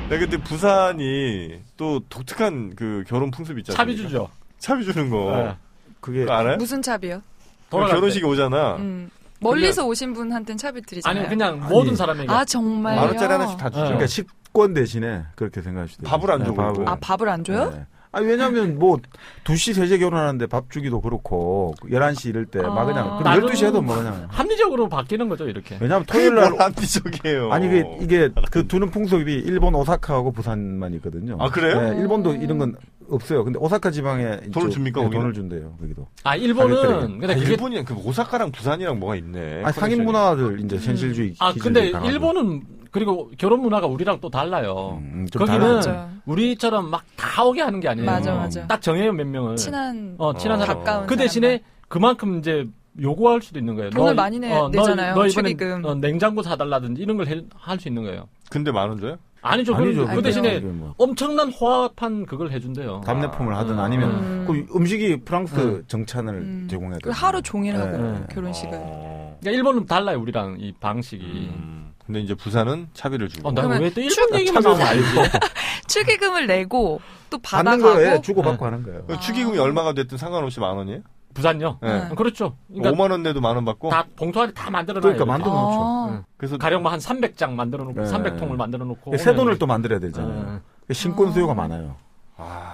네, 근데 부산이 또 독특한 그 결혼 풍습이 있잖아요. 차비 주죠. 차비 주는 거. 네. 그게 알아요? 무슨 차비요? 결혼식에 오잖아. 멀리서 오신 분한테는 차비 드리잖아요. 아니 그냥 모든 사람에게. 아 정말요? 10,000원짜리 하나씩 다 주죠. 그러니까 식권 대신에 그렇게 생각하시죠. 밥을 안 주고. 아 밥을 안 줘요? 네. 아니, 왜냐면 뭐 2시, 3시에 결혼하는데 밥 주기도 그렇고 11시 이럴 때 막 그냥 12시 해도 뭐 그냥 합리적으로 바뀌는 거죠 이렇게. 왜냐면 토요일 날 합리적이에요. 아니 이게 그 두는 풍속이 일본 오사카하고 부산만 있거든요. 아 그래요? 네, 일본도 이런 건 없어요. 근데 오사카 지방에 돈을 줍니까? 네, 돈을 준대요. 거기도. 아 일본은 근데 그게 일본이 그 오사카랑 부산이랑 뭐가 있네. 아니, 상인 문화들 이제 현실주의 근데 강하고. 일본은 그리고 결혼 문화가 우리랑 또 달라요. 좀 거기는 달라요. 우리처럼 막 다 오게 하는 게 아니에요. 맞아. 딱 정해요 몇 명을. 친한 사람. 가까운 그 대신에 사람만. 그만큼 이제 요구할 수도 있는 거예요. 돈을 많이 내잖아요. 너 이번에 축의금. 냉장고 사달라든지 이런 걸 할 수 있는 거예요. 근데 10,000원 줘요? 아니죠. 아니죠. 그 대신에 뭐. 엄청난 호합한 그걸 해준대요. 답례품을 하든 아니면 그 음식이 프랑스 정찬을 제공해야 그 돼요. 하루 종일 하고 네. 결혼식을. 그러니까 일본은 달라요 우리랑 이 방식이. 근데 이제 부산은 차비를 주고. 나 그러면 왜 또 일본 얘기만 하면 알지? 축의금을 내고 또 받는 받아가고. 거예요. 주고 받고 하는 거예요. 축의금이 얼마가 됐든 상관없이 10,000원이에요? 부산요? 네. 그렇죠. 그러니까 5만 원 내도 10,000원 받고. 다 봉투 안에 다 만들어 놔요. 그러니까 만들어 놓죠. 그래서 가령 한 300장 만들어 놓고 네. 300통을 만들어 놓고 새 돈을 또 만들어야 되잖아요. 신권 수요가 많아요.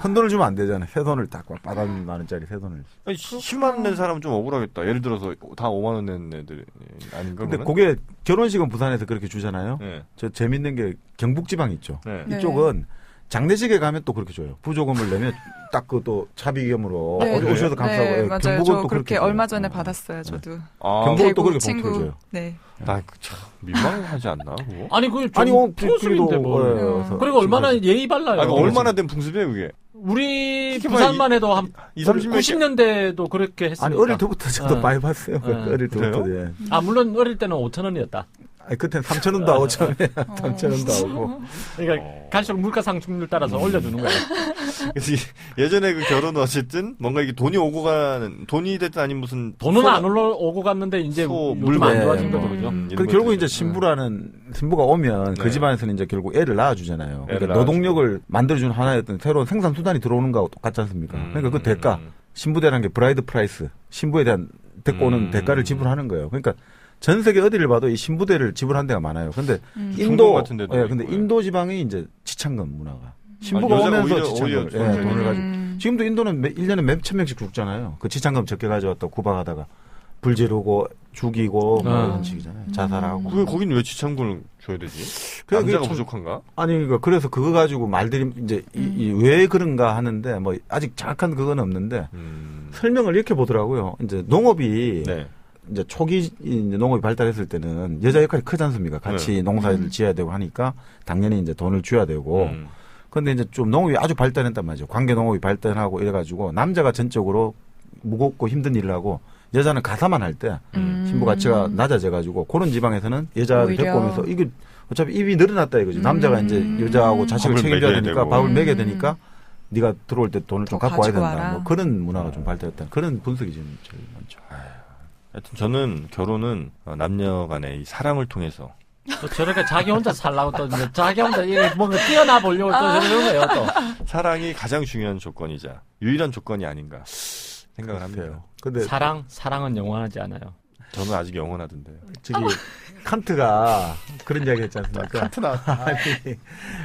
큰 돈을 주면 안 되잖아요. 새 돈을 딱 받아만 원짜리 새 돈을. 아니, 10만 원 낸 사람은 좀 억울하겠다. 예를 들어서 다 5만 원 낸 애들 아닌가? 근데 그러면? 그게 결혼식은 부산에서 그렇게 주잖아요. 네. 저 재밌는 게 경북지방 있죠. 네. 네. 이쪽은 장례식에 가면 또 그렇게 줘요. 부조금을 내면 딱 그 또 차비겸으로 네. 오셔서 감사하고. 네, 예, 맞아요. 경북은 저 또 그렇게 줘요. 얼마 전에 받았어요. 저도. 경북은 또 그렇게 친구. 봉투를 줘요. 네. 참 민망하지 않나? 그거? 아니 그게 아니, 풍습인데 뭐. 그리고 얼마나 예의 발라요. 아니, 얼마나 된 풍습이에요, 그게? 우리 부산만 해도 한 20-30년 90년대도 그렇게 했으니까. 아니 어릴 때부터 저도 많이 봤어요. 어릴 때부터. 그래요? 예. 아 물론 어릴 때는 5,000원이었다. 아니 그때는 3,000원도 하고 5,000원에 3,000원도 하고. 그러니까 갈수록 물가 상승률 따라서 올려주는 거예요. 그래서 예전에 그 결혼은 어쨌든 뭔가 이게 돈이 오고 가는 돈이 됐든 아니면 무슨 돈은 안 오고 갔는데 이제 요즘 안 좋아진 거죠, 그죠? 그 결국 이제 신부가 오면 그 집안에서는 이제 결국 애를 낳아주잖아요. 그러니까 노동력을 만들어주는 하나의 어떤 새로운 생산 수단이 들어오는 거하고 똑같지 않습니까? 그러니까 그 대가, 신부대라는 게 브라이드 프라이스, 신부에 대한 데리고 오는 대가를 지불하는 거예요. 그러니까 전 세계 어디를 봐도 이 신부대를 지불한 데가 많아요. 근데 같은 데도 근데 있고요. 인도 지방이 이제 지창금 문화가. 신부가 여자가 오면서 오히려 지창금 돈을 돈을 가지고. 지금도 인도는 1년에 몇천 명씩 죽잖아요. 그 지창금 적게 가져왔다 구박하다가 불 지르고 죽이고 뭐 이런 식이잖아요. 자살하고. 왜 거기는 왜 지창군을 줘야 되지? 남자가 부족한가? 아니 그래서 그거 가지고 말들이 이제 왜 그런가 하는데 뭐 아직 정확한 그건 없는데 설명을 이렇게 보더라고요. 이제 농업이 네. 이제 초기 이제 농업이 발달했을 때는 여자 역할이 크지 않습니까? 같이 농사를 지어야 되고 하니까 당연히 이제 돈을 줘야 되고. 근데 이제 좀 농업이 아주 발달했단 말이죠. 관계 농업이 발달하고 이래가지고 남자가 전적으로 무겁고 힘든 일을 하고 여자는 가사만 할 때 신부 가치가 낮아져가지고 그런 지방에서는 여자를 데리고 오면서 이게 어차피 입이 늘어났다 이거지. 남자가 이제 여자하고 자식을 밥을 책임져야 먹여야 되니까 되고. 밥을 먹여야 되니까 네가 들어올 때 돈을 좀 갖고 와야 가지고 된다. 와라. 뭐 그런 문화가 좀 발달했다. 그런 분석이 좀 제일 많죠. 하여튼 저는 결혼은 남녀 간의 이 사랑을 통해서 또 저렇게 자기 혼자 살라고 또 이제 자기 혼자 뭔가 뛰어나 보려고 또 저러는 거예요 또. 사랑이 가장 중요한 조건이자 유일한 조건이 아닌가 생각을 합니다. 근데 사랑은 영원하지 않아요. 저는 아직 영원하던데요. 저기 칸트가 그런 이야기 했지 않습니까? 칸트 나.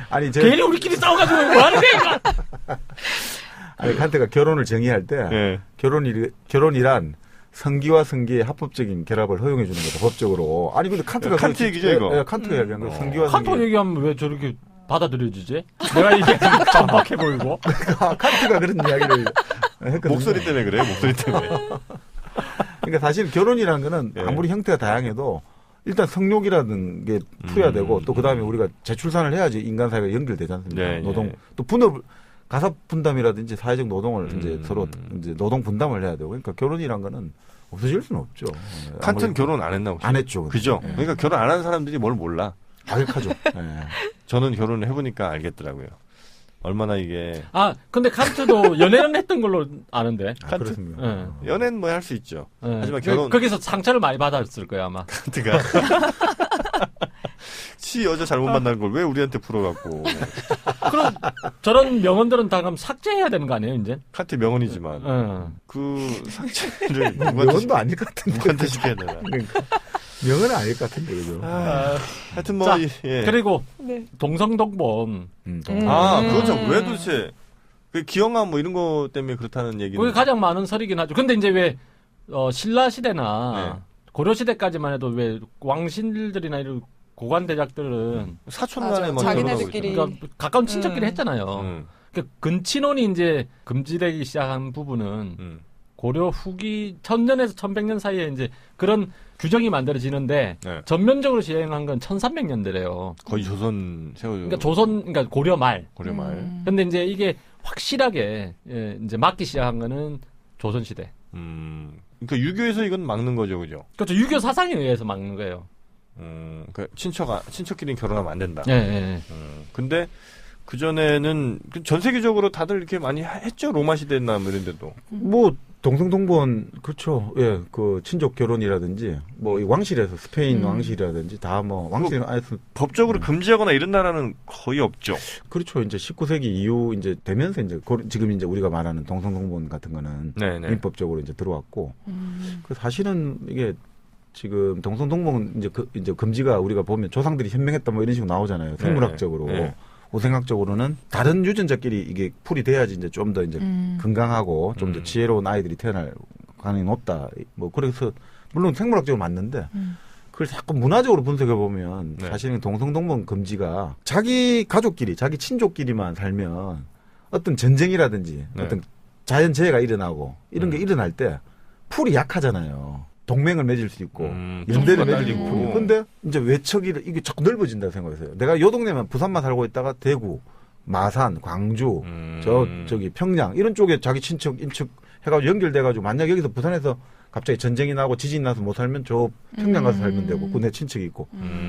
아니 괜히 우리끼리 싸워가지고 뭐 하는 거야 이거. 아니 칸트가 결혼을 정의할 때 네. 결혼이란 성기와 성기의 합법적인 결합을 허용해 주는 거다 법적으로. 아니 근데 칸트가 칸트 얘기죠 이거. 예, 칸트가 얘기한 거 성기와 성기. 칸토 얘기하면 왜 저렇게 받아들여지지? 내가 이게 반박해 보이고. 칸트가 그런 이야기를 했거든요. 목소리 때문에 그래요. 목소리 때문에. 그러니까 사실 결혼이라는 거는 네. 아무리 형태가 다양해도 일단 성욕이라는 게 풀어야 되고 또 그다음에 우리가 재출산을 해야지 인간 사회가 연결되지 않습니까? 네, 노동 네. 또 분업 가사 분담이라든지 사회적 노동을 이제 서로 이제 노동 분담을 해야 되고 그러니까 결혼이란 거는 없어질 수는 없죠. 칸트는 결혼 안 했나 혹시? 안 했죠. 그죠? 네. 그러니까 결혼 안 하는 사람들이 뭘 몰라. 가격하죠. 네. 저는 결혼을 해보니까 알겠더라고요. 얼마나 이게 근데 칸트도 연애는 했던 걸로 아는데. 아, 그렇습니다. 네. 연애는 뭐 할 수 있죠. 하지만 거기서 상처를 많이 받았을 거예요 아마. 칸트가 지 여자 잘못 만난 걸 왜 우리한테 풀어갖고. 그럼 저런 명언들은 다 그럼 삭제해야 되는 거 아니에요, 이제? 칸트 명언이지만. 그 삭제를 명언도 아닐 것 같은데. 누구한테 시켜야 되나. 그러니까 명언은 아닐 것 같은데, 그죠? 하여튼 뭐, 자, 예. 그리고 네. 동성동본. 그렇죠. 왜 도대체, 그 기형아 뭐 이런 거 때문에 그렇다는 얘기는. 그게 가장 많은 설이긴 하죠. 근데 이제 왜, 신라 시대나 고려 시대까지만 해도 왜 왕신들이나 이런 고관 대작들은 사촌 맞아. 간에 뭐 자기네들끼리. 그러니까 가까운 친척끼리 했잖아요. 그러니까 근친혼이 이제 금지되기 시작한 부분은 고려 후기 1000년에서 1100년 사이에 이제 그런 규정이 만들어지는데 네. 전면적으로 시행한 건 1300년대래요. 거의 조선 세월. 그러니까 그러니까 고려 말. 고려 말. 근데 이제 이게 확실하게 이제 막기 시작한 거는 조선 시대. 그러니까 유교에서 이건 막는 거죠, 그죠? 그렇죠. 유교 사상에 의해서 막는 거예요. 그러니까 친척끼리는 결혼하면 안 된다. 예. 근데 그 전에는 전 세계적으로 다들 이렇게 많이 했죠, 로마 시대나 뭐 이런 데도. 뭐 동성동본 그렇죠. 예, 그 친족 결혼이라든지 뭐 이 왕실에서 스페인 왕실이라든지 다 뭐 왕실 안에서 법적으로 금지하거나 이런 나라는 거의 없죠. 그렇죠. 이제 19세기 이후 이제 되면서 이제 지금 이제 우리가 말하는 동성동본 같은 거는 네네. 민법적으로 이제 들어왔고 그 사실은 이게 지금 동성동본 이제 금지가 우리가 보면 조상들이 현명했다 뭐 이런 식으로 나오잖아요. 생물학적으로. 네. 고생학적으로는 다른 유전자끼리 이게 풀이 돼야지 이제 좀 더 이제 건강하고 좀 더 지혜로운 아이들이 태어날 가능성이 높다. 뭐 그래서 물론 생물학적으로 맞는데 그걸 자꾸 문화적으로 분석해 보면 사실은 동성동본 금지가 자기 가족끼리, 자기 친족끼리만 살면 어떤 전쟁이라든지 어떤 자연재해가 일어나고 이런 게 일어날 때 풀이 약하잖아요. 동맹을 맺을 수 있고 연대를 맺을 수 있고. 근데 이제 외척이 이게 자꾸 넓어진다고 생각했어요. 내가 요 동네만 부산만 살고 있다가 대구, 마산, 광주, 저기 평양 이런 쪽에 자기 친척 인척 해가지고 연결돼가지고 만약 여기서 부산에서 갑자기 전쟁이 나고 지진이 나서 못 살면 저 평양 가서 살면 되고 그 내 친척이 있고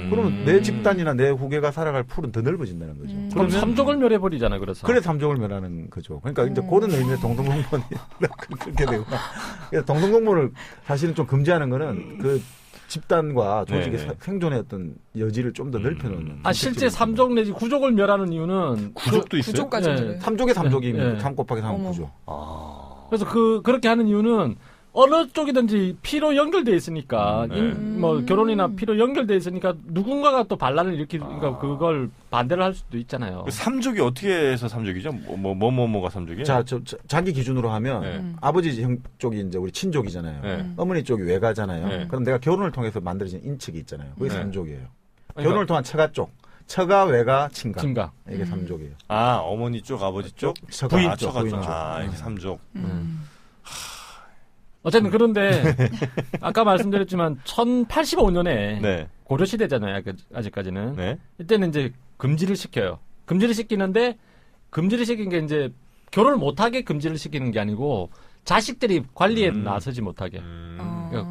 그러면 내 집단이나 내 후계가 살아갈 풀은 더 넓어진다는 거죠. 그럼 삼족을 멸해버리잖아요. 그래서 삼족을 멸하는 거죠. 그러니까 이제 그런 의미의 동성동본이 그렇게 되고 그래서 동성동본을 사실은 좀 금지하는 거는 그 집단과 조직의 생존의 어떤 여지를 좀 더 넓혀놓는. 실제 삼족 내지 구족을 멸하는 이유는 구족도 있어요. 구족까지. 삼족의 삼족이 3 곱하기 3은 9죠. 그래서 그렇게 하는 이유는 어느 쪽이든지 피로 연결돼 있으니까 뭐 결혼이나 피로 연결돼 있으니까 누군가가 또 반란을 일으키니까 그걸 반대를 할 수도 있잖아요. 그 삼족이 어떻게 해서 삼족이죠? 뭐가 삼족이에요? 자기 기준으로 하면 아버지 형 쪽이 이제 우리 친족이잖아요. 어머니 쪽이 외가잖아요. 그럼 내가 결혼을 통해서 만들어진 인척이 있잖아요. 그게 삼족이에요. 결혼을 통한 처가 쪽. 처가, 외가, 친가. 이게 삼족이에요. 어머니 쪽, 아버지 쪽, 부인 쪽, 부인 쪽. 이게 삼족. 어쨌든 그런데 아까 말씀드렸지만 1085년에 고려 시대잖아요. 아직까지는. 이때는 이제 금지를 시켜요. 금지를 시키는데 금지를 시킨 게 이제 결혼을 못하게 금지를 시키는 게 아니고 자식들이 관리에 나서지 못하게 그러니까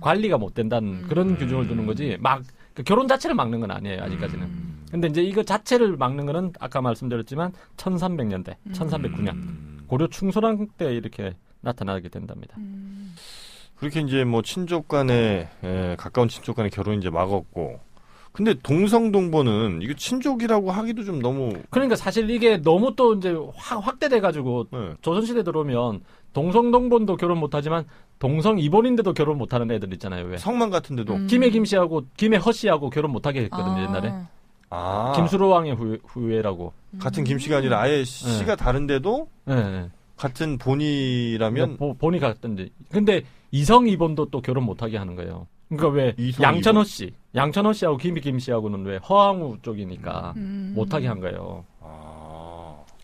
관리가 못 된다는 그런 규정을 두는 거지 막 결혼 자체를 막는 건 아니에요. 아직까지는. 근데 이제 이거 자체를 막는 거는 아까 말씀드렸지만 1300년대, 1309년 고려 충소랑 때 이렇게 나타나게 된답니다. 그렇게 이제 뭐 친족 간에 가까운 친족 간의 결혼 이제 막았고, 근데 동성동본은 이거 친족이라고 하기도 좀 너무 그러니까 사실 이게 너무 또 이제 확대돼 가지고 조선시대 들어오면 동성동본도 결혼 못하지만 동성 이본인데도 결혼 못하는 애들 있잖아요. 왜? 성만 같은데도 김해 김씨하고 김해 허씨하고 결혼 못하게 했거든요 옛날에. 김수로 왕의 후예라고. 같은 김씨가 아니라 아예 씨가 다른데도 같은 본이라면 본이 같던데. 근데 이성 이본도 또 결혼 못하게 하는 거예요. 그러니까 왜 양천허 씨하고 김 씨하고는 왜 허황우 쪽이니까 못하게 한 거예요.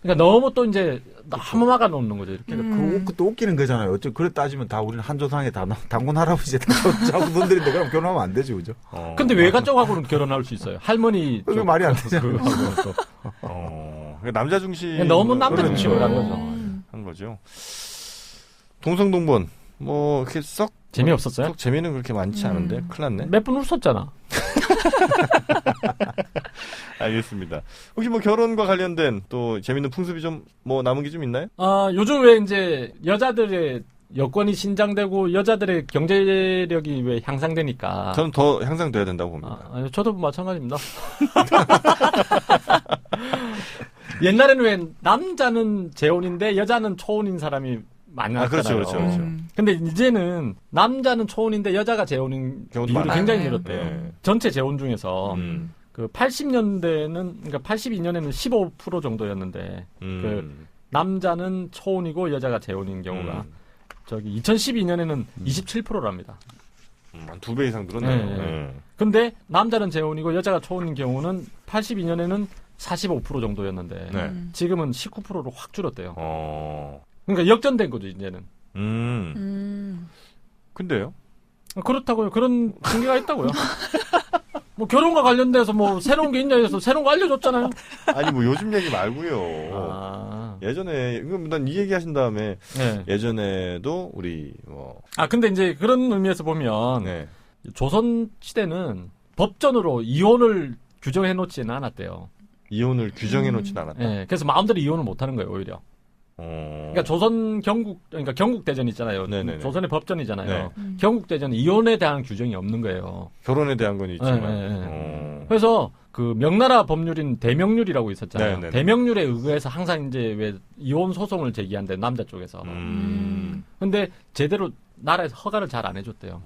그러니까 너무 또 이제 너무 막아 놓는 거죠 이렇게. 그것도 웃기는 거잖아요. 어째 그래 따지면 다 우리는 한조상에 다 당군 할아버지 다 자구분들인데 그럼 결혼하면 안 되지 그죠? 근데 외가 쪽하고는 결혼할 수 있어요. 할머니 쪽 말이 안 되잖아요. 남자 중심 너무 남자 중심으로 한 거죠. 동성동본 뭐 이렇게 썩 재미없었어요? 썩 재미는 그렇게 많지 않은데 큰일 났네. 몇 분 웃었잖아. 알겠습니다. 혹시 뭐 결혼과 관련된 또 재밌는 풍습이 좀 뭐 남은 게 좀 있나요? 요즘 왜 이제 여자들의 여권이 신장되고 여자들의 경제력이 왜 향상되니까. 저는 더 향상돼야 된다고 봅니다. 아니, 저도 마찬가지입니다. 옛날에는 왜 남자는 재혼인데 여자는 초혼인 사람이 많았잖아요. 그렇죠, 그렇죠. 근데 이제는 남자는 초혼인데 여자가 재혼인 경우도 비율이 많아요. 굉장히 늘었대요. 네. 전체 재혼 중에서 그 82년대는 그러니까 82년에는 15% 정도였는데 그 남자는 초혼이고 여자가 재혼인 경우가 저기 2012년에는 27%랍니다. 한 2배 이상 늘었네요. 네. 네. 근데 남자는 재혼이고 여자가 초혼인 경우는 82년에는 45% 정도였는데 네. 지금은 19%로 확 줄었대요. 어. 그러니까 역전된 거죠, 이제는. 근데요? 그렇다고요. 그런 핑계가 있다고요. 뭐 결혼과 관련돼서 뭐 새로운 게 있냐 해서 새로운 거 알려줬잖아요. 아니 뭐 요즘 얘기 말고요. 예전에 난 이 얘기 하신 다음에 네. 예전에도 우리 뭐 근데 이제 그런 의미에서 보면 네. 조선 시대는 법전으로 이혼을 규정해 놓지는 않았대요. 이혼을 규정해 놓진 않았다. 네. 그래서 마음대로 이혼을 못 하는 거예요, 오히려. 그러니까 조선 그러니까 경국 대전 있잖아요. 네네네. 조선의 법전이잖아요. 네. 경국 대전 이혼에 대한 규정이 없는 거예요. 결혼에 대한 건 있지만. 네. 그래서 그 명나라 법률인 대명률이라고 있었잖아요. 네네네. 대명률에 의거해서 항상 이제 왜 이혼 소송을 제기한대 남자 쪽에서. 근데 제대로 나라에서 허가를 잘 안 해줬대요.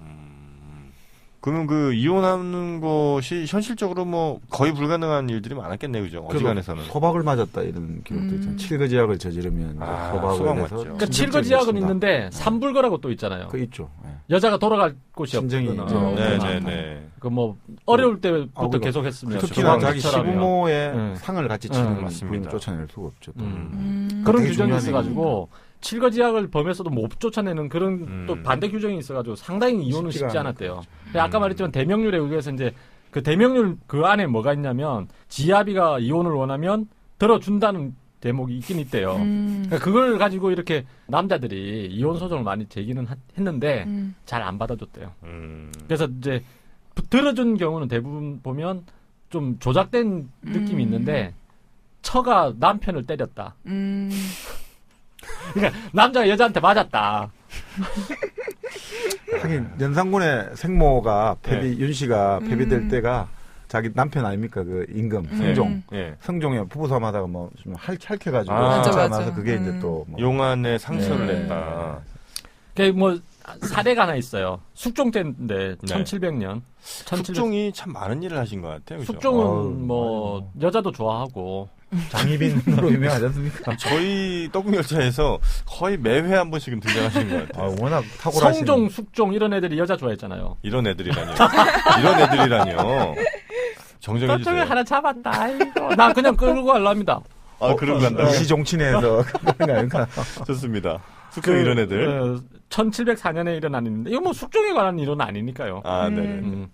그러면 그 이혼하는 것이 현실적으로 뭐 거의 불가능한 일들이 많았겠네요, 그죠? 어지간해서는. 소박을 맞았다 이런 기록도 있잖아요. 칠거지약을 저지르면 소박 소박을 맞죠. 해서. 그러니까 칠거지약은 있는데 삼불거라고 또 있잖아요. 그 있죠. 네. 여자가 돌아갈 곳이 친정이 없거나. 네네네. 그 뭐 어려울 때부터 계속 했으면 특히나 자기 처럼요. 시부모의 상을 같이 치는 맞습니다. 부인을 쫓아낼 수가 없죠. 또. 그런 되게 규정이 중요한 있어가지고 칠거지약을 범해서도 못 쫓아내는 그런 또 반대 규정이 있어가지고 상당히 이혼은 쉽지 않았대요. 아까 말했지만 대명률에 의해서 이제 그 대명률 그 안에 뭐가 있냐면 지아비가 이혼을 원하면 들어준다는 대목이 있긴 있대요. 그러니까 그걸 가지고 이렇게 남자들이 이혼 소송을 많이 제기는 했는데 잘 안 받아줬대요. 그래서 이제 들어준 경우는 대부분 보면 좀 조작된 느낌이 있는데 처가 남편을 때렸다. 그러니까 남자가 여자한테 맞았다. 하긴 연산군의 생모가 윤 씨가 폐비될 때가 자기 남편 아닙니까? 그 임금 성종. 성종이 부부싸움하다가 뭐 좀 할켜가지고 나서 그게 이제 또 뭐. 용안에 상처를 냈다. 그 뭐 사례가 하나 있어요. 숙종 때인데 1700년. 숙종이 참 많은 일을 하신 것 같아요. 그죠? 숙종은 뭐 여자도 좋아하고 장희빈으로 유명하지 않습니까? 저희 떡국열차에서 거의 매회 한 번씩은 등장하시는 것 같아요. 워낙 탁월하신. 성종, 숙종 이런 애들이 여자 좋아했잖아요. 이런 애들이라뇨. 이런 애들이라뇨. 정정해 저쪽에 주세요. 하나 잡았다. 아이고. 나 그냥 끌고 갈랍니다. 그러고 간다고? 시종친에서 그런 거 좋습니다. 숙종 이런 애들. 1704년에 일어난 일인데 이거 뭐 숙종에 관한 일은 아니니까요. 네네.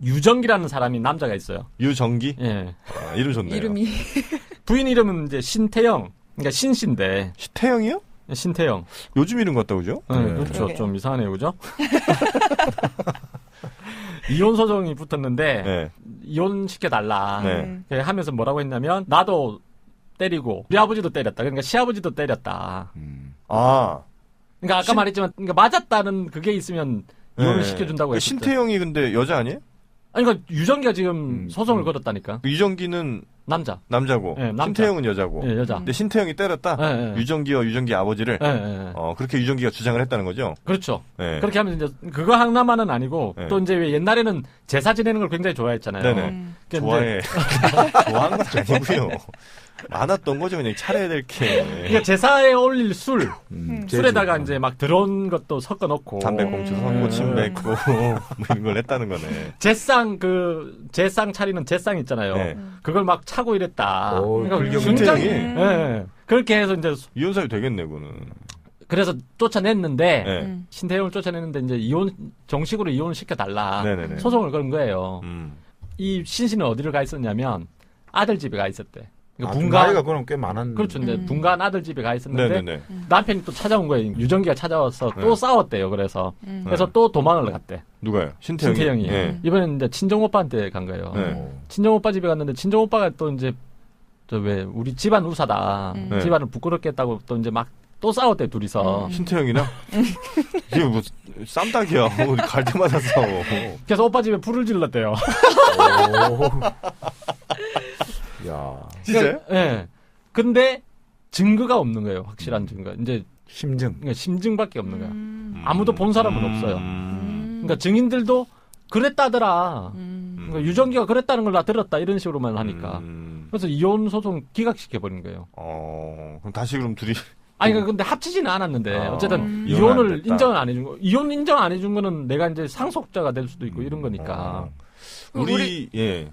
유정기라는 사람이 남자가 있어요. 유정기? 예. 이름 좋네요. 이름이 부인 이름은 이제 신태영. 그러니까 신씨인데. 신태영이요? 신태영. 요즘 이름 같다 그죠? 그렇죠. 그러게요. 좀 이상하네요, 그죠? 이혼 소송이 붙었는데 이혼 시켜달라. 하면서 뭐라고 했냐면 나도 때리고 우리 아버지도 때렸다. 그러니까 시아버지도 때렸다. 그러니까 아까 말했지만 그러니까 맞았다는 그게 있으면 이혼을 시켜준다고 했죠. 신태영이 근데 여자 아니에요? 아니 그러니까 유정기가 지금 소송을 걸었다니까. 유정기는 남자. 남자고 신태영은 여자고. 여자. 근데 신태영이 때렸다. 유정기와 유정기 아버지를. 그렇게 유정기가 주장을 했다는 거죠. 그렇죠. 그렇게 하면 이제 그거 하나만은 아니고 또 이제 왜 옛날에는 제사 지내는 걸 굉장히 좋아했잖아요. 좋아하는 건 아니고요. 많았던 거죠. 그냥 차려야 될 게. 그러니까 제사에 올릴 술에다가 이제 막 들어온 것도 섞어 넣고 담배꽁초 섞고 침 뱉고 뭐 이런 걸 했다는 거네. 제상 차리는 제상 있잖아요. 그걸 막 차고 이랬다. 그러니까 굉장히 그렇게 해서 이제 이혼 사유 되겠네, 그거는. 그래서 쫓아냈는데 신태영을 쫓아냈는데 이제 정식으로 이혼을 시켜달라. 소송을 건 거예요. 이 신씨는 어디를 가 있었냐면 아들 집에 가 있었대. 나이가 그럼 꽤 많은. 그렇죠. 이제 분간 아들 집에 가 있었는데 남편이 또 찾아온 거예요. 유정기가 찾아와서 또 싸웠대요. 그래서 또 도망을 갔대. 누가요? 신태영이. 이번엔 이제 친정 오빠한테 간 거예요. 친정 오빠 집에 갔는데 친정 오빠가 또 이제 우리 집안 우사다. 집안을 부끄럽게 했다고 또 이제 막 또 싸웠대 둘이서. 신태영이랑? 이게 뭐 쌈닭이야. 우리 갈 때마다 싸워. 그래서 오빠 집에 불을 질렀대요. 야. 진짜요? 예. 네. 근데 증거가 없는 거예요. 확실한 증거. 이제 심증. 그러니까 심증밖에 없는 거야. 아무도 본 사람은 없어요. 그러니까 증인들도 그랬다더라. 그러니까 유정기가 그랬다는 걸 나 들었다 이런 식으로만 하니까. 그래서 이혼 소송 기각시켜 버린 거예요. 그럼 다시 그럼 둘이 아니 근데 합치지는 않았는데 어쨌든 이혼을 안 이혼을 됐다. 인정을 안 해준 거. 이혼 인정 안 해준 거는 내가 이제 상속자가 될 수도 있고 이런 거니까.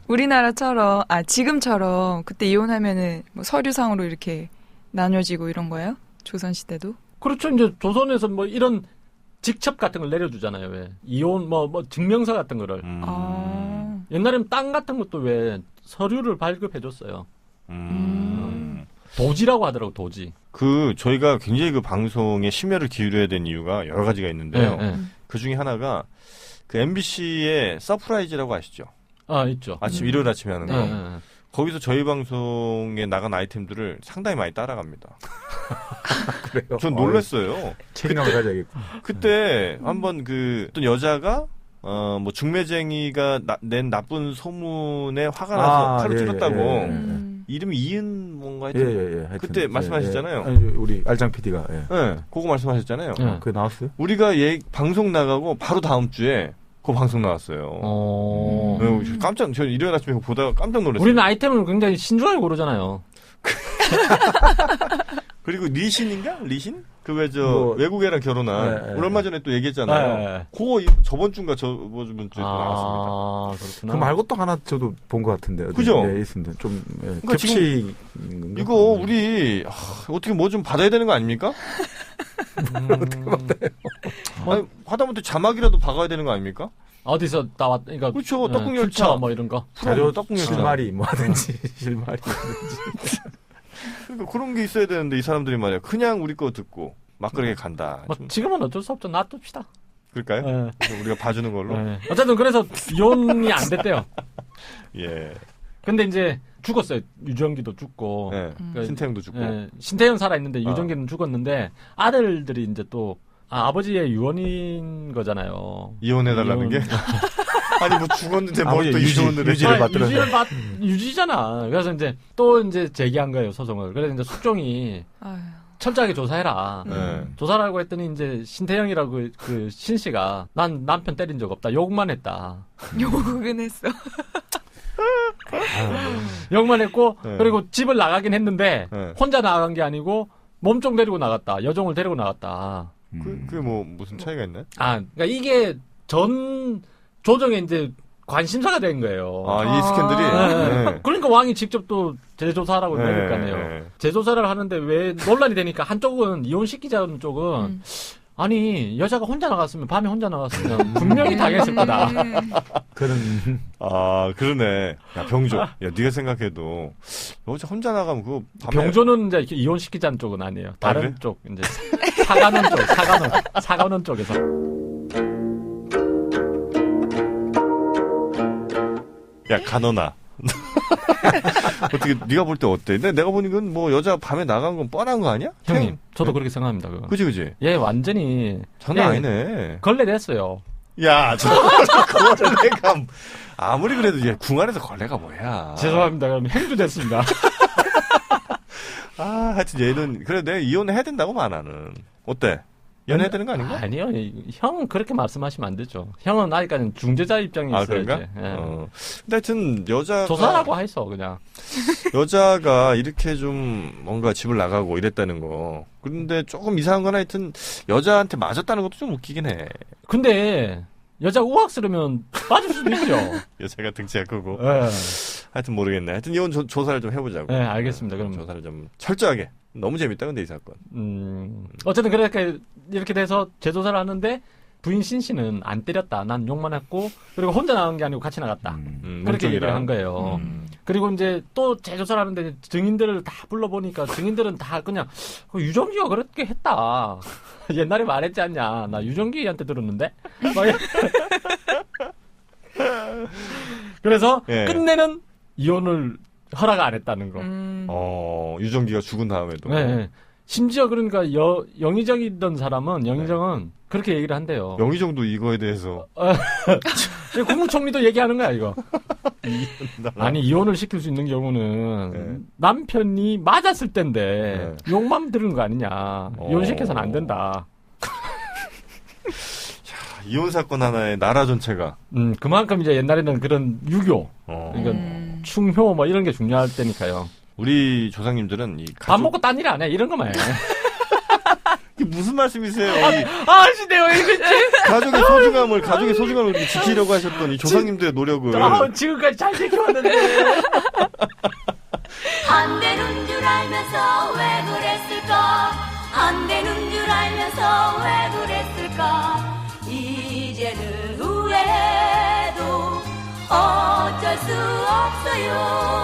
우리나라처럼 지금처럼 그때 이혼하면은 뭐 서류상으로 이렇게 나눠지고 이런 거예요? 조선 시대도? 그렇죠. 이제 조선에서 뭐 이런 직첩 같은 걸 내려주잖아요. 왜 이혼 뭐 증명서 같은 거를. 옛날에는 땅 같은 것도 왜 서류를 발급해줬어요. 도지라고 하더라고 도지. 저희가 굉장히 그 방송에 심혈을 기울여야 되는 이유가 여러 가지가 있는데요. 그 중에 하나가 그 MBC의 서프라이즈라고 아시죠? 있죠. 일요일 아침에 하는 거. 거기서 저희 방송에 나간 아이템들을 상당히 많이 따라갑니다. 그래요? 전 놀랐어요. 책임감을 가져야겠군. 그때 한번 어떤 여자가 뭐 중매쟁이가 낸 나쁜 소문에 화가 나서 칼을 찔렀다고. 이름이 이은 뭔가 하여튼. 하여튼, 그때 말씀하셨잖아요. 아니, 우리 알장 PD가. 그거 말씀하셨잖아요. 그게 나왔어요? 우리가 방송 나가고 바로 다음 주에 그 방송 나왔어요. 저 일요일 아침에 보다가 깜짝 놀랐어요. 우리는 아이템을 굉장히 신중하게 고르잖아요. 그리고 리신인가? 리신? 외국 애랑 결혼한. 우리 얼마 전에 또 얘기했잖아요. 그거 저번 주인가 저번 주에 또 나왔습니다. 그렇구나. 그 말고 또 하나 저도 본 것 같은데. 그죠? 네, 있습니다. 좀, 그러니까 캡시. 이거 우리, 어떻게 뭐 좀 받아야 되는 거 아닙니까? 어떻게 받아요? 하다못해 자막이라도 박아야 되는 거 아닙니까? 어디서 나왔, 그러니까. 그렇죠. 떡국열차. 출처 뭐 이런 거. 자료 떡국열차. 실마리 뭐 하든지, 실마리 하든지. 그러니까 그런 게 있어야 되는데 이 사람들이 말이야. 그냥 우리 거 듣고 막 그렇게 간다. 지금은 어쩔 수 없죠. 놔둡시다. 그럴까요? 우리가 봐주는 걸로. 어쨌든 그래서 이혼이 안 됐대요. 예. 근데 이제 죽었어요. 유정기도 죽고. 그러니까 신태영도 죽고. 신태영 살아있는데 유정기는 죽었는데 아들들이 이제 또 아버지의 유언인 거잖아요. 이혼해달라는 게? 아니 뭐 죽었는데 뭘 또 이혼을 유지를 받더라고요. 유지잖아. 그래서 이제 또 이제 제기한 거예요 소송을. 그래서 이제 숙종이 철저하게 조사해라. 조사라고 했더니 이제 신태영이라고 그 신씨가 난 남편 때린 적 없다. 욕만 했다. 욕은 했어. 욕만 했고 그리고 집을 나가긴 했는데 혼자 나간 게 아니고 몸종 데리고 나갔다. 여종을 데리고 나갔다. 그게 뭐 무슨 차이가 있나요? 그러니까 이게 전 조정에 이제 관심사가 된 거예요. 이 스캔들이? 그러니까 왕이 직접 또 재조사라고 그러니까요. 재조사를 하는데 왜 논란이 되니까 한쪽은 이혼시키자는 쪽은 아니 여자가 혼자 나갔으면 밤에 혼자 나갔으면 분명히 당했을 거다. 그러네. 야 병조. 야 네가 생각해도 여자 혼자 나가면 그거 밤에 병조는 이제 이혼시키자는 쪽은 아니에요. 다른 그래? 쪽 이제 사관원 쪽에서. 야 간호나. 어떻게 네가 볼 때 어때? 근데 내가 보니까 뭐 여자 밤에 나간 건 뻔한 거 아니야? 형님, 저도 그렇게 생각합니다. 그거. 그지. 얘 완전히 장난 아니네. 걸레됐어요. 야, 그거를 내가 아무리 그래도 얘 궁안에서 걸레가 뭐야? 죄송합니다. 그럼 행주됐습니다. 하여튼 얘는 그래 내가 이혼해야 된다고 봐 나는. 어때? 연애해야 되는 거 아닌가? 아니요. 형은 그렇게 말씀하시면 안 되죠. 형은 아직까지는 중재자 입장에 있어야지. 그런가? 근데 하여튼 여자가 조사라고 하이소 그냥. 여자가 이렇게 좀 뭔가 집을 나가고 이랬다는 거. 그런데 조금 이상한 건 하여튼 여자한테 맞았다는 것도 좀 웃기긴 해. 근데 여자 우악스러면 빠질 수도 있죠. 여자가 등치가 크고. 네. 하여튼 모르겠네. 하여튼 이혼 조사를 좀 해보자고. 네, 알겠습니다. 그럼 조사를 좀 철저하게. 너무 재밌다 근데 이 사건. 어쨌든 이렇게 돼서 재조사를 하는데 부인 신 씨는 안 때렸다. 난 욕만 했고 그리고 혼자 나간 게 아니고 같이 나갔다. 그렇게 얘기를 한 거예요. 그리고 이제 또 재조사를 하는데 증인들을 다 불러보니까 증인들은 다 그냥 유정기가 그렇게 했다. 옛날에 말했지 않냐. 나 유정기한테 들었는데. 그래서 끝내는 이혼을 허락 안 했다는 거. 유정기가 죽은 다음에도. 네. 심지어 그러니까 영의정이던 사람은 영의정은 그렇게 얘기를 한대요. 영의정도 이거에 대해서 국무총리도 얘기하는 거야 이거. 아니 이혼을 시킬 수 있는 경우는 남편이 맞았을 텐데 욕만 들은 거 아니냐. 이혼시켜서는 안 된다. 이혼 사건 하나에 나라 전체가. 그만큼 이제 옛날에는 그런 유교, 그러니까 충효 뭐 이런 게 중요할 때니까요. 우리 조상님들은 밥 먹고 딴 일 안 해. 이런 거만 해. 이게 무슨 말씀이세요? 내가 가족의 소중함을 지키려고 하셨던 이 조상님들의 노력을. 지금까지 잘 지켜왔는데. 안 되는 줄 알면서 왜 그랬을까? 안 되는 줄 알면서 왜 그랬을까? 이제는 후회해도 어쩔 수 없어요.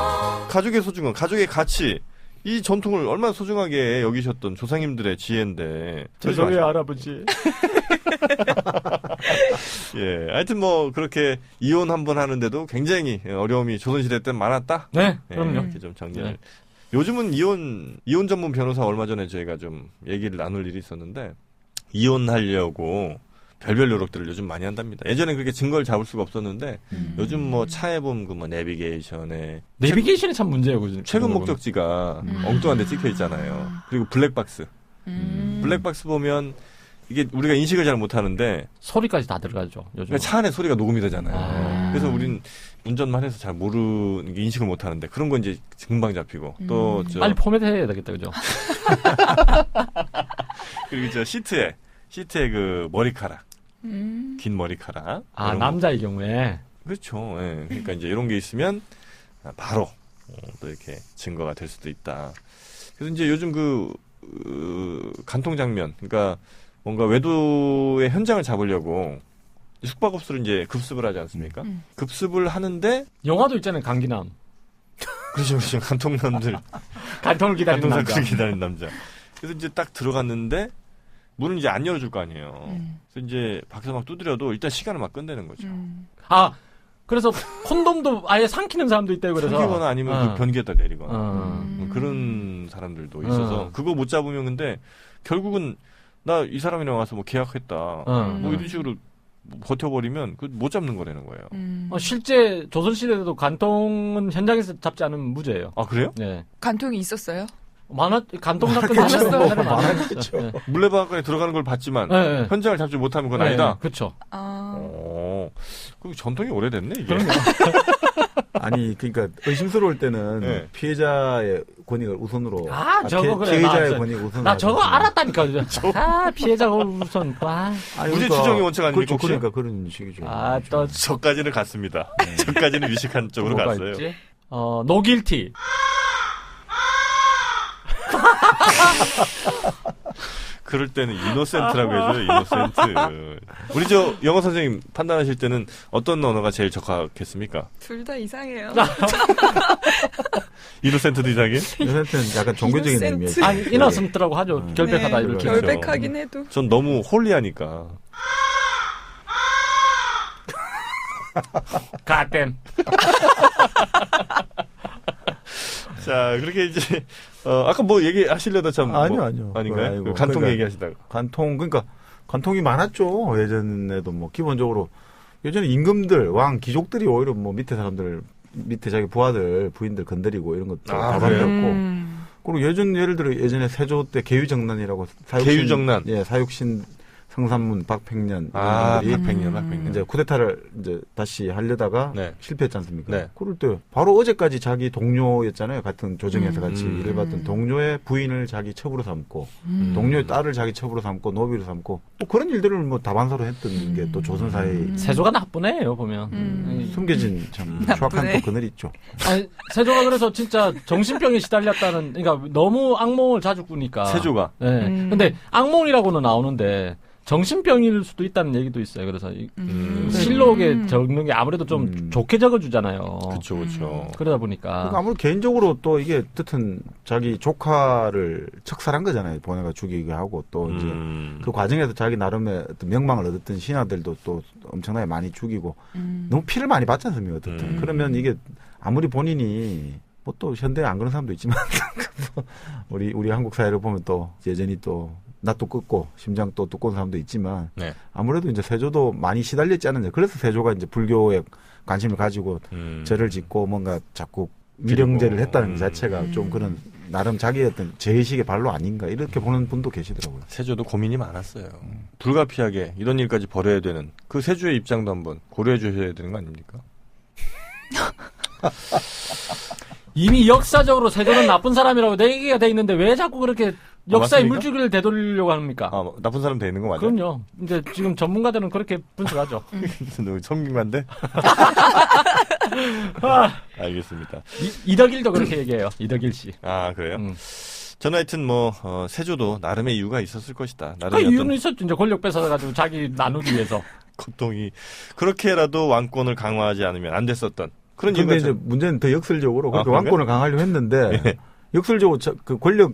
가족의 소중함, 가족의 가치, 이 전통을 얼마나 소중하게 여기셨던 조상님들의 지혜인데. 죄송해요, 할아버지. 예, 하여튼 뭐 그렇게 이혼 한번 하는데도 굉장히 어려움이 조선시대 때 많았다. 네, 그럼요. 이렇게 좀 정리를. 요즘은 이혼 전문 변호사 얼마 전에 저희가 좀 얘기를 나눌 일이 있었는데 이혼하려고 별별 노력들을 요즘 많이 한답니다. 예전에 그렇게 증거를 잡을 수가 없었는데 요즘 뭐 차에 보면 그 뭐 내비게이션이 참 문제예요. 최근 목적지가 엉뚱한 데 찍혀 있잖아요. 그리고 블랙박스. 블랙박스 보면 이게 우리가 인식을 잘 못하는데 소리까지 다 들어가죠. 요즘 그러니까 차 안에 소리가 녹음이 되잖아요. 그래서 우린 운전만 해서 잘 모르는 게 인식을 못하는데 그런 건 이제 금방 잡히고 또 빨리 포맷해야 되겠다, 그죠? 그리고 저 시트에 그 머리카락. 긴 머리카락. 남자의 경우에. 그렇죠. 예. 그러니까 이제 이런 게 있으면 바로 또 이렇게 증거가 될 수도 있다. 그래서 이제 요즘 간통 장면, 그러니까 뭔가 외도의 현장을 잡으려고 숙박업소를 이제 급습을 하지 않습니까? 급습을 하는데 영화도 있잖아요, 강기남. 그렇죠. 간통남들. 간통을 기다리는 남자. 기다리는 남자. 그래서 이제 딱 들어갔는데 문을 이제 안 열어줄 거 아니에요. 그래서 이제 밖에서 막 두드려도 일단 시간을 막 끝내는 거죠. 그래서 콘돔도 아예 삼키는 사람도 있대요. 그래서 삼키거나 아니면 그 변기에다 내리거나 그런 사람들도 있어서 그거 못 잡으면 근데 결국은 나 이 사람이랑 와서 뭐 계약했다. 뭐 이런 식으로 버텨버리면 못 잡는 거라는 거예요. 실제 조선시대에도 간통은 현장에서 잡지 않으면 무죄예요. 아 그래요? 네. 간통이 있었어요? 간통 사건 많았죠. 네. 물레방앗간에 들어가는 걸 봤지만 현장을 잡지 못하면 그건 아니다. 그렇죠. 그럼 전통이 오래됐네 이게. 아니 그러니까 의심스러울 때는 피해자의 권익을 우선으로. 피해자의 권익 우선. 나 저거 알았다니까. 피해자가 우선. 무죄 추정이 원칙 아닙니까? 그렇죠. 그러니까 그런 식이죠. 또 저까지는 갔습니다. 저까지는 위식한 쪽으로 갔어요. 있지? 노길티. 그럴 때는 이노센트라고 해줘요. 이노센트. 우리 저 영어 선생님 판단하실 때는 어떤 언어가 제일 적합했습니까? 둘 다 이상해요. 이노센트도 이상해? 이노센트는 약간 종교적인 의미예요. 이노센트라고 하죠. 결백하다 이렇게. 결백하긴 해도. 전 너무 홀리하니까. 가댐. 자, 그렇게 이제 아까 뭐 얘기하시려다 참 아니요. 아닌가요? 간통 그러니까 얘기하시다가. 그러니까 간통이 많았죠. 예전에도 뭐 기본적으로 예전에 임금들, 왕, 귀족들이 오히려 뭐 밑에 사람들, 밑에 자기 부인들 건드리고 이런 것도 다 받았고. 그리고 예를 들어 예전에 세조 때 계유정난이라고 계유정난. 사육신 성삼문 박팽년 박팽년 이제 쿠데타를 이제 다시 하려다가 실패했지 않습니까? 네. 그럴 때 바로 어제까지 자기 동료였잖아요. 같은 조정에서 같이 일을 받던 동료의 부인을 자기 첩으로 삼고 동료의 딸을 자기 첩으로 삼고 노비로 삼고 뭐 그런 일들을 뭐 다반사로 했던 게 또 조선 사회 세조가 나쁘네요 보면 숨겨진 참 추악한 또 그늘이 있죠. 세조가 그래서 진짜 정신병에 시달렸다는 그러니까 너무 악몽을 자주 꾸니까 세조가. 네. 근데 악몽이라고는 나오는데. 정신병일 수도 있다는 얘기도 있어요. 그래서 실록에 적는 게 아무래도 좀 좋게 적어주잖아요. 그렇죠. 그러다 보니까. 그러니까 아무래도 개인적으로 또 이게 뜻은 자기 조카를 척살한 거잖아요. 보내가 죽이게 하고 또 이제 그 과정에서 자기 나름의 어떤 명망을 얻었던 신하들도 또 엄청나게 많이 죽이고 너무 피를 많이 받지 않습니까? 어쨌든 그러면 이게 아무리 본인이 뭐 또 현대에 안 그런 사람도 있지만 우리 한국 사회를 보면 또 여전히 또 낯도 끄고 심장 또 두꺼운 사람도 있지만 네. 아무래도 이제 세조도 많이 시달렸지 않느냐. 그래서 세조가 이제 불교에 관심을 가지고 절을 짓고 뭔가 자꾸 위령제를 했다는 것 자체가 좀 그런 나름 자기의 어떤 제의식의 발로 아닌가 이렇게 보는 분도 계시더라고요. 세조도 고민이 많았어요. 불가피하게 이런 일까지 벌여야 되는 그 세조의 입장도 한번 고려해 주셔야 되는 거 아닙니까? 이미 역사적으로 세조는 나쁜 사람이라고 얘기가 돼 있는데 왜 자꾸 그렇게 역사의 맞습니까? 물줄기를 되돌리려고 합니까? 아, 나쁜 사람 돼 있는 거 맞아요? 그럼요. 이제 지금 전문가들은 그렇게 분석하죠. 너무 성민관데? 알겠습니다. 이덕일도 그렇게 얘기해요. 이덕일 씨. 아, 그래요? 저는 하여튼 세조도 나름의 이유가 있었을 것이다. 그 나름의 이유는 있었죠. 이제 권력 뺏어가지고 자기 나누기 위해서. 고통이 그렇게라도 왕권을 강화하지 않으면 안 됐었던 그런 이유가 그런데 이제 문제는 더 역설적으로 그렇게 그런가요? 왕권을 강화하려고 했는데 예. 역설적으로 그 권력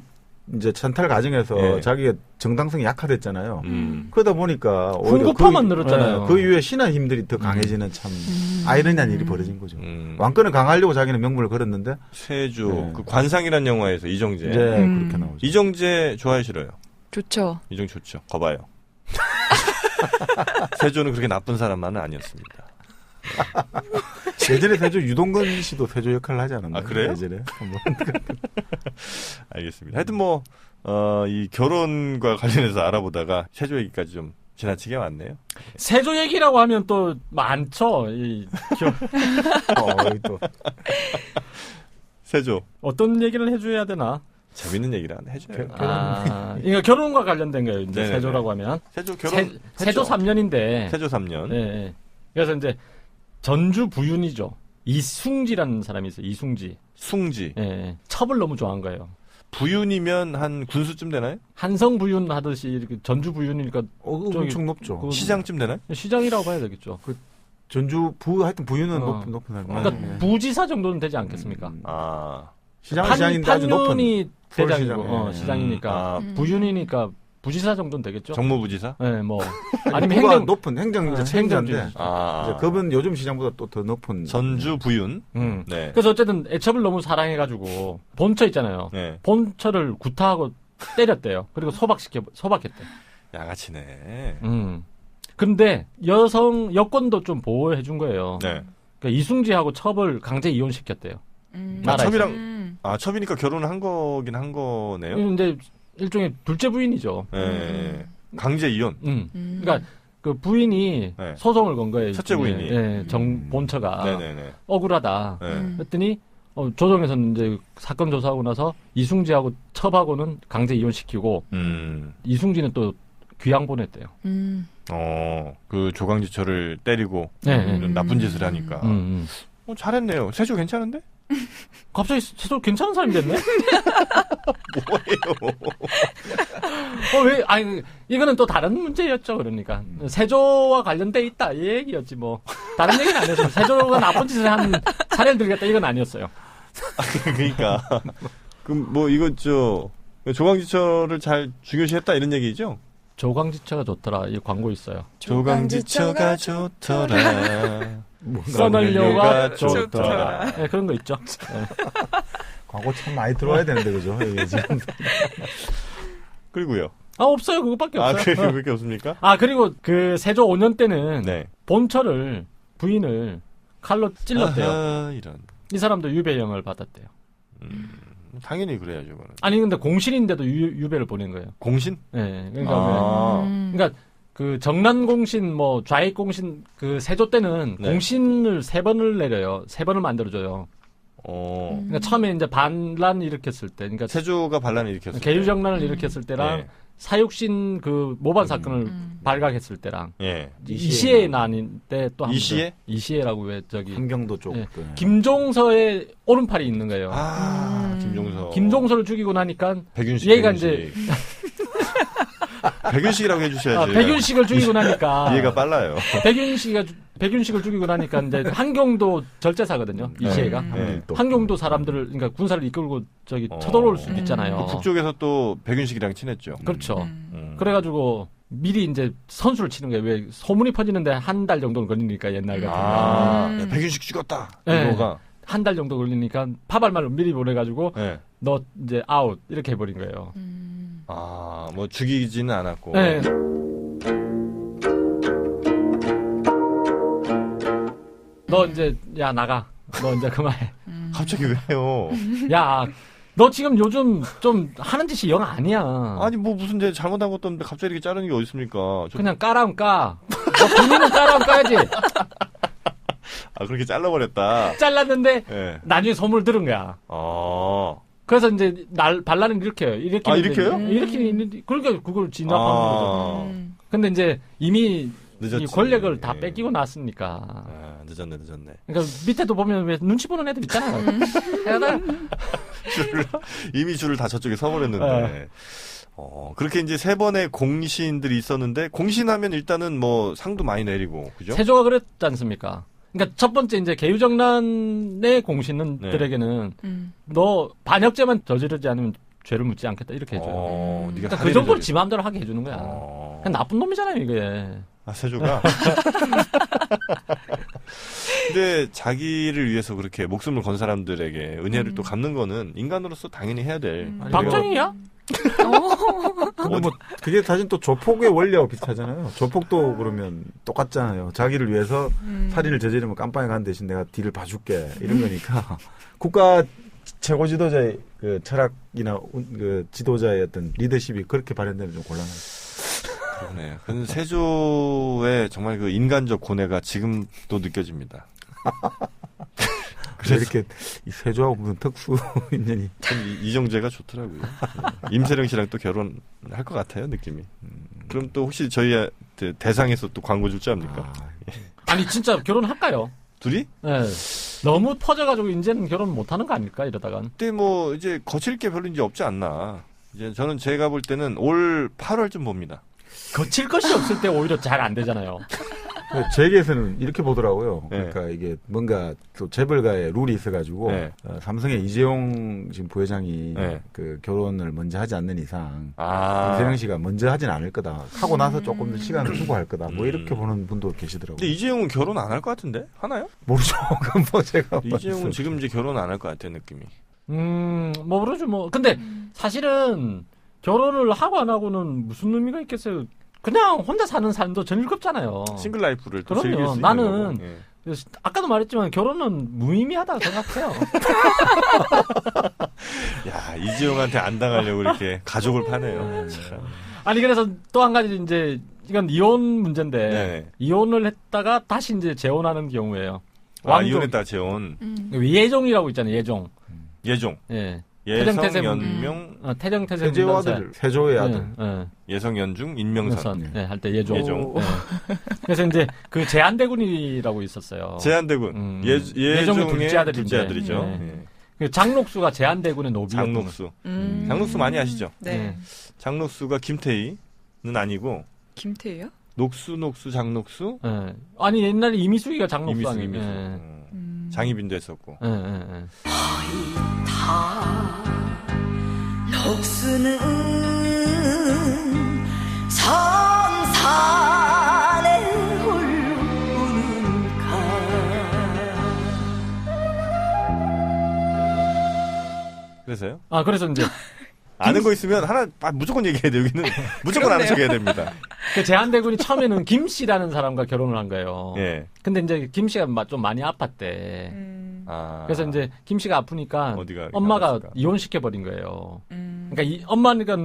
이제 찬탈 과정에서 예. 자기가 정당성이 약화됐잖아요. 그러다 보니까 오히려 훈구파만 늘었잖아요. 그 이후에 신하 힘들이 더 강해지는 참 아이러니한 일이 벌어진 거죠. 왕권을 강화하려고 자기는 명분을 걸었는데 세조 네. 그 관상이라는 영화에서 이정재 이제 그렇게 나오죠. 이정재 좋아요 싫어요? 좋죠. 이정재 좋죠. 거봐요. 세조는 그렇게 나쁜 사람만은 아니었습니다. 예전에 세조 유동근 씨도 세조 역할을 하지 않았나요? 아, 그래요? 예전에 알겠습니다. 하여튼 이 결혼과 관련해서 알아보다가 세조 얘기까지 좀 지나치게 왔네요. 세조 얘기라고 하면 또 많죠. 또 세조 어떤 얘기를 해줘야 되나? 재밌는 얘기를 하나 해줘요. 이거 결혼과 관련된 거예요. 이제 네네네. 세조라고 하면. 세조 결혼 세조 3년인데. 세조 3년. 네. 그래서 이제 전주 부윤이죠. 이숭지라는 사람이 있어요. 이숭지. 숭지. 예. 첩을 너무 좋아한 거예요. 부윤이면 한 군수쯤 되나요? 한성 부윤 하듯이 이렇게 전주 부윤이니까 엄청 높죠. 시장쯤 되나요? 시장이라고 봐야 되겠죠. 전주 하여튼 부유는 높은 사람. 그러니까 부지사 정도는 되지 않겠습니까? 시장인데 아주 높은. 판년이 대장이고 서울시장. 시장이니까 부윤이니까 부지사 정도는 되겠죠. 정무부지사? 네, 뭐 아니면 행정 높은 행정자 책임자인데. 아. 그분 요즘 시장보다 또 더 높은. 전주 부윤. 네. 그래서 어쨌든 애첩을 너무 사랑해가지고 본처 있잖아요. 네. 본처를 구타하고 때렸대요. 그리고 소박했대. 양아치네. 근데 여권도 좀 보호해준 거예요. 네. 그러니까 이숭지하고 첩을 강제 이혼시켰대요. 첩이니까 결혼을 한 거긴 한 거네요. 근데 일종의 둘째 부인이죠. 네. 강제 이혼. 그러니까 그 부인이 네. 소송을 건 거예요. 첫째 부인이. 네, 본처가 네네네. 억울하다. 네. 그랬더니 조정에서는 이제 사건 조사하고 나서 이숭지하고 첩하고는 강제 이혼시키고 이숭지는 또 귀양 보냈대요. 그 조강지처를 때리고 네. 이런 나쁜 짓을 하니까. 잘했네요. 세조 괜찮은데? 갑자기 세조 괜찮은 사람이 됐네? 뭐예요? 왜, 이거는 또 다른 문제였죠, 그러니까. 세조와 관련돼 있다, 이 얘기였지, 뭐. 다른 얘기는 아니었어요. 세조가 나쁜 짓을 한 사례를 들겠다, 이건 아니었어요. 그러니까. 그럼 조강지처를 잘 중요시했다, 이런 얘기죠? 조강지처가 좋더라, 이 광고 있어요. 조강지처가 좋더라. 써널려가 좋더라. 네, 그런 거 있죠. 네. 광고 참 많이 들어와야 되는데, 그죠? 지금. 그리고요. 없어요. 그것밖에 없어요. 그렇게 없습니까? 그리고 그 세조 5년 때는 네. 본처를, 부인을 칼로 찔렀대요. 이런. 이 사람도 유배형을 받았대요. 당연히 그래야죠, 그거는. 아니, 근데 공신인데도 유배를 보낸 거예요. 공신? 네. 그러니까 그 정난공신, 좌익공신, 그 세조 때는 네. 공신을 3번을 내려요. 3번을 만들어줘요. 그러니까 처음에 이제 반란 일으켰을 때, 그러니까 세조가 반란을 일으켰을 때. 계류정난을 일으켰을 때랑 네. 사육신 그 모반 사건을 발각했을 때랑 예. 이시에 난인 때 또 한 번. 이시에? 이시에라고 왜 저기 함경도 쪽. 네. 네. 김종서의 오른팔이 있는 거예요. 김종서. 김종서를 죽이고 나니까 백윤식. 얘가 이제 백윤식이라고 해주셔야지. 백윤식을 죽이고 나니까 이해가 빨라요. 백윤식을 죽이고 나니까 이제 한경도 절제사거든요. 이시에가. 네. 한경도 사람들을 그러니까 군사를 이끌고 쳐들어올 수도 있잖아요. 북쪽에서 또 백윤식이랑 친했죠. 그렇죠. 그래가지고 미리 이제 선수를 치는 거예요. 왜 소문이 퍼지는데 한 달 정도는 걸리니까 옛날 같은 거. 백윤식 죽었다. 네. 이거가 한 달 정도 걸리니까 파발말로 미리 보내가지고 너 이제 아웃 이렇게 해버린 거예요. 뭐 죽이지는 않았고. 네. 너 이제 야 나가. 너 이제 그만해. 갑자기 왜요? 야, 너 지금 요즘 좀 하는 짓이 영 아니야. 아니 뭐 무슨 내 잘못한 것도 없는데 갑자기 이렇게 자르는 게 어디 있습니까? 그냥 까라면 까. 너 본인은 까라면 까야지. 그렇게 잘라버렸다. 잘랐는데 네. 나중에 소문을 들은 거야. 그래서 이제 반란을 일으켜요. 일으켜요? 일으키는 그러니까 그걸 진압하는 거죠. 근데 이제 이미 늦었지. 이 권력을 다 뺏기고 났으니까. 늦었네. 그러니까 밑에도 보면 왜 눈치 보는 애들 있잖아요. 이미 줄을 다 저쪽에 서버렸는데. 그렇게 이제 3번의 공신들이 있었는데, 공신하면 일단은 뭐 상도 많이 내리고, 그죠? 세조가 그랬지 않습니까? 그러니까 첫 번째 이제 개유정란의 공신들에게는 너 반역죄만 저지르지 않으면 죄를 묻지 않겠다 이렇게 해줘요. 그러니까 그 정도로 지 마음대로 하게 해주는 거야. 그냥 나쁜 놈이잖아요 이게. 세조가. 근데 자기를 위해서 그렇게 목숨을 건 사람들에게 은혜를 또 갚는 거는 인간으로서 당연히 해야 될. 박정희야? 근데 뭐 그게 사실 또 조폭의 원리하고 비슷하잖아요. 조폭도 그러면 똑같잖아요. 자기를 위해서 살인을 저지르면 깜빵에 간 대신 내가 뒤를 봐줄게 이런 거니까 국가 최고 지도자의 그 철학이나 그 지도자의 어떤 리더십이 그렇게 발현되면 좀 곤란해요. 그러네. 근데 세조의 정말 그 인간적 고뇌가 지금도 느껴집니다. 그래서 이렇게 이 세조하고 무슨 특수 인연이. 이정재가 좋더라고요. 임세령 씨랑 또 결혼할 것 같아요, 느낌이. 그럼 또 혹시 저희 대상에서 또 광고 줄 줄 압니까? 아니, 진짜 결혼할까요? 둘이? 네. 너무 퍼져가지고 이제는 결혼 못하는 거 아닐까, 이러다간. 그때 뭐 이제 거칠 게 별로 이제 없지 않나. 이제 저는 제가 볼 때는 올 8월쯤 봅니다. 거칠 것이 없을 때 오히려 잘 안 되잖아요. 재계에서는 이렇게 보더라고요. 그러니까 이게 뭔가 또 재벌가의 룰이 있어가지고 삼성의 이재용 지금 부회장이 그 결혼을 먼저 하지 않는 이상 임세령 씨가 먼저 하진 않을 거다. 하고 나서 조금 더 시간을 두고 할 거다. 뭐 이렇게 보는 분도 계시더라고요. 근데 이재용은 결혼 안 할 것 같은데? 하나요? 모르죠. 그건 뭐 제가 이재용은 지금 이제 결혼 안 할 것 같아요, 느낌이. 뭐 모르죠, 뭐. 근데 사실은 결혼을 하고 안 하고는 무슨 의미가 있겠어요. 그냥 혼자 사는 삶도 즐겁잖아요. 싱글 라이프를 또 즐길 수 그럼요. 있는 나는 거고. 아까도 말했지만 결혼은 무의미하다고 생각해요. 야, 이지용한테 안 당하려고 이렇게 가족을 파네요. 아니 그래서 또 한 가지 이제 이건 이혼 문제인데 이혼을 했다가 다시 이제 재혼하는 경우예요. 이혼했다 재혼. 예종이라고 있잖아요. 예종. 예. 태정태세 연명, 태정태세 세조의 아들, 세조의 아들, 예성연중, 인명선, 할 때 예종. 그래서 이제 그 제한대군이라고 있었어요. 제한대군, 예종의 둘째 아들이죠. 그 장록수가 제한대군의 노비였던 장록수, 장록수 많이 아시죠? 네. 장록수가 김태희는 아니고. 김태희요? 녹수, 장록수? 아니 옛날에 이미숙이가 장록수 아니에요. 장희빈도 했었고. 녹수는 성산에 오르는가. 그래서요? 그래서 이제 아는 거 있으면 하나 무조건 얘기해야 돼요. 여기는 무조건 아는 척 해야 됩니다. 그 제한대군이 처음에는 김 씨라는 사람과 결혼을 한 거예요. 근데 이제 김 씨가 좀 많이 아팠대. 그래서 이제 김 씨가 아프니까 엄마가 이혼시켜버린 거예요. 그러니까 엄마니까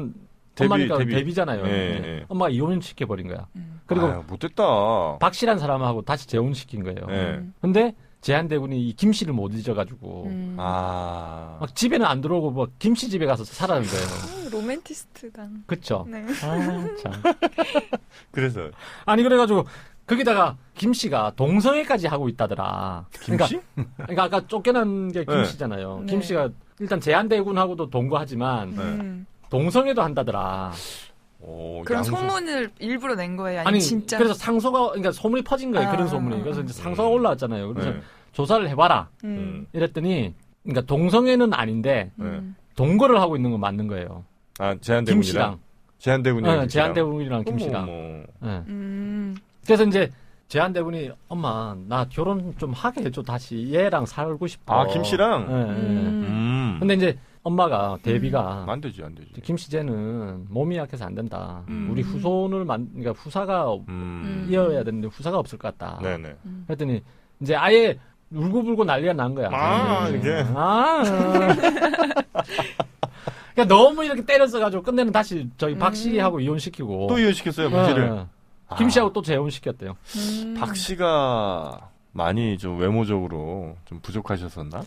데뷔잖아요. 엄마가 이혼시켜버린 거야. 그리고 못됐다. 박 씨란 사람하고 다시 재혼시킨 거예요. 근데 제한대군이 이 김 씨를 못 잊어가지고 막 집에는 안 들어오고 뭐 김 씨 집에 가서 살아는 거예요. 로맨티스트당. 그쵸? 네. 참. 그래서 아니 그래가지고 거기다가 김 씨가 동성애까지 하고 있다더라. 김 씨? 그러니까 아까 쫓겨난 게 김 씨잖아요. 김 씨가 일단 제한대군하고도 동거하지만 동성애도 한다더라. 그럼 소문을 일부러 낸 거예요? 아니 진짜? 그래서 상소가 그러니까 소문이 퍼진 거예요. 그런 소문이. 그래서 이제 상소가 올라왔잖아요. 그래서 조사를 해봐라. 이랬더니 그러니까 동성애는 아닌데 동거를 하고 있는 건 맞는 거예요. 제한대군이랑? 김 씨랑. 제한대군이랑 제한대군이랑 김 씨랑. 그래서 이제 제안대분이 엄마 나 결혼 좀 하게 해줘 다시 얘랑 살고 싶어. 아 김씨랑. 네. 근데 이제 엄마가 대비가 안 되지. 김씨 쟤는 몸이 약해서 안 된다. 우리 후손을 그러니까 후사가 이어야 되는데 후사가 없을 것 같다. 네네. 그랬더니 이제 아예 울고불고 난리가 난 거야. 이게. 그러니까 너무 이렇게 때렸어가지고 끝내는 다시 저희 박 씨하고 이혼시키고 또 이혼시켰어요 박 씨를. 김 씨하고 또 재혼시켰대요. 박 씨가 많이 좀 외모적으로 좀 부족하셨었나?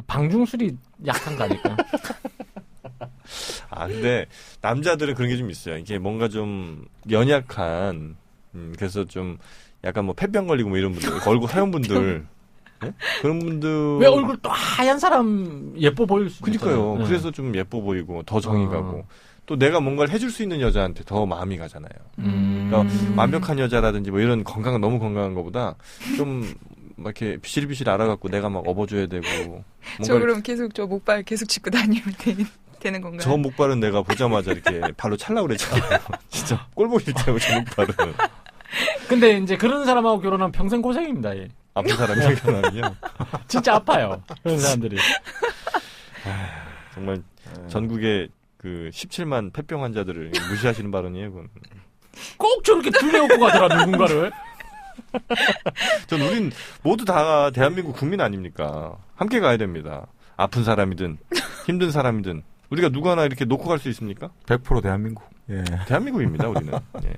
방중술이 약한 거니까. 근데 남자들은 그런 게 좀 있어요. 이게 뭔가 좀 연약한, 그래서 좀 약간 뭐 폐병 걸리고 뭐 이런 분들, 얼굴 하얀 분들. 네? 그런 분들. 왜 얼굴 또 하얀 사람 예뻐 보일 수 있어요. 그러니까요. 네. 그래서 좀 예뻐 보이고 더 정이 가고. 또 내가 뭔가를 해줄 수 있는 여자한테 더 마음이 가잖아요. 그러니까 완벽한 여자라든지 뭐 이런 너무 건강한 것보다 좀 막 이렇게 비실비실 알아갖고 내가 막 업어줘야 되고. 저 그럼 계속 저 목발 계속 짚고 다니면 되는 건가요? 저 목발은 내가 보자마자 이렇게 발로 찰라고 그랬잖아요. 진짜 꼴보기 싫다고 저 목발은. 근데 이제 그런 사람하고 결혼하면 평생 고생입니다. 얘. 아픈 사람이 결혼하면요. 진짜 아파요. 그런 사람들이. 정말 전국의 그 17만 폐병 환자들을 무시하시는 발언이에요. 그건. 꼭 저렇게 들여놓고 가더라 누군가를. 전 우린 모두 다 대한민국 국민 아닙니까? 함께 가야 됩니다. 아픈 사람이든 힘든 사람이든 우리가 누구 하나 이렇게 놓고 갈 수 있습니까? 100% 대한민국. 예. 대한민국입니다. 우리는. 예.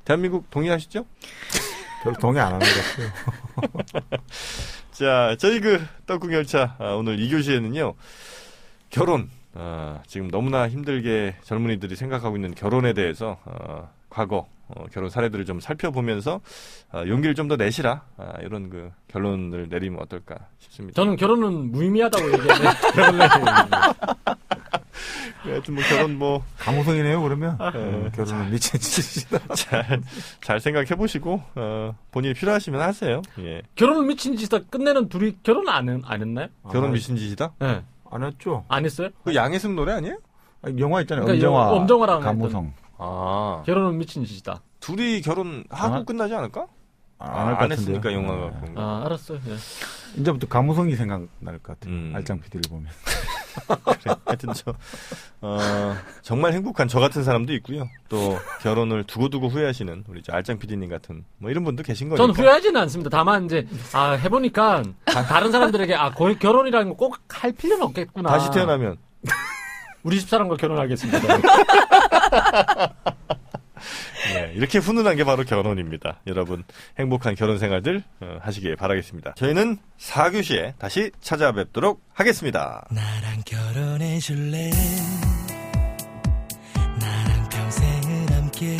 대한민국 동의하시죠? 별로 동의 안 하는 것 같아요. 자, 저희 그 떡국 열차 오늘 2교시에는요. 결혼. 지금 너무나 힘들게 젊은이들이 생각하고 있는 결혼에 대해서 과거 결혼 사례들을 좀 살펴보면서 용기를 좀 더 내시라 이런 그 결론을 내리면 어떨까 싶습니다. 저는 결혼은 무의미하다고 얘기하는데 하여튼 뭐 결혼 뭐 감우성이네요. 그러면 결혼은 미친 짓이다. 잘 생각해 보시고 본인이 필요하시면 하세요. 예. 결혼은 미친 짓이다. 끝내는 둘이 결혼 안 했나요? 결혼 미친 짓이다? 네. 안 했죠. 안 했어요? 그 양혜승 노래 아니에요? 영화 있잖아요. 그러니까 엄정화랑 감우성. 결혼은 미친 짓이다. 둘이 결혼하고 끝나지 않을까? 안 했으니까 영화가. 알았어요. 예. 이제부터 감우성이 생각날 것 같아요. 알짱 PD를 보면. 그래. 하여튼 정말 행복한 저 같은 사람도 있고요. 또 결혼을 두고두고 후회하시는 우리 알짱 PD님 같은 뭐 이런 분도 계신 거니까. 저는 후회하지는 않습니다. 다만 이제 해보니까 다른 사람들에게 거의 결혼이라는 거 꼭 할 필요는 없겠구나. 다시 태어나면 우리 집 사람과 결혼하겠습니다. 네, 이렇게 훈훈한 게 바로 결혼입니다. 여러분 행복한 결혼 생활들 하시길 바라겠습니다. 저희는 4교시에 다시 찾아뵙도록 하겠습니다. 나랑 결혼해 줄래? 나랑 평생을 함께